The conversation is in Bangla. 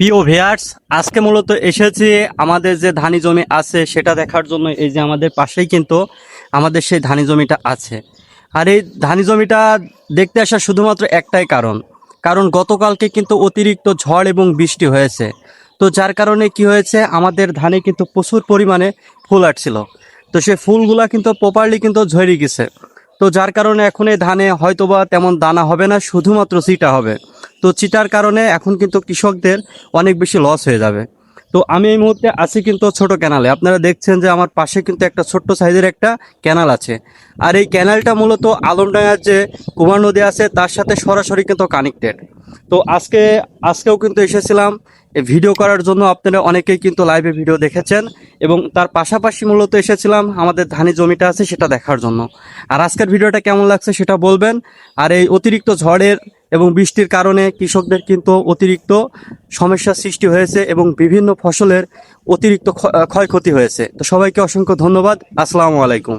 প্রিয় ভিউয়ার্স, আজকে মূলত এসেছি আমাদের যে ধানি জমি আছে সেটা দেখার জন্য। এই যে আমাদের পাশেই কিন্তু আমাদের সেই ধানি জমিটা আছে। আর এই ধানি জমিটা দেখতে আসার শুধুমাত্র একটাই কারণ, কারণ গতকালকে কিন্তু অতিরিক্ত ঝড় এবং বৃষ্টি হয়েছে। তো যার কারণে কি হয়েছে, আমাদের ধানে কিন্তু প্রচুর পরিমাণে ফুল আসছিল। তো সেই ফুলগুলা কিন্তু প্রপারলি কিন্তু ঝরে গেছে। তো যার কারণে এখন এই ধানে হয়তোবা তেমন দানা হবে না, শুধুমাত্র চিটা হবে। তো চিটার কারণে এখন কিন্তু কৃষকদের অনেক বেশি লস হয়ে যাবে। তো আমি এই মুহূর্তে আছি কিন্তু ছোট ক্যানালে। আপনারা দেখছেন যে আমার পাশে কিন্তু একটা ছোট্ট সাইজের একটা ক্যানাল আছে। আর এই ক্যানালটা মূলত আলমডাঙ্গার যে কুমার নদী আছে তার সাথে সরাসরি কিন্তু কানেক্টেড। তো আজকেও কিন্তু এসেছিলাম এই ভিডিও করার জন্য। আপনারা অনেকেই কিন্তু লাইভে ভিডিও দেখেছেন এবং তার পাশাপাশি মূলত এসেছিলাম আমাদের ধানি জমিটা আছে সেটা দেখার জন্য। আর আজকের ভিডিওটা কেমন লাগছে সেটা বলবেন। আর এই অতিরিক্ত ঝড়ের এবং বৃষ্টির কারণে কৃষকদের কিন্তু অতিরিক্ত সমস্যার সৃষ্টি হয়েছে এবং বিভিন্ন ফসলের অতিরিক্ত ক্ষয়ক্ষতি হয়েছে। তো সবাইকে অসংখ্য ধন্যবাদ। আসসালামু আলাইকুম।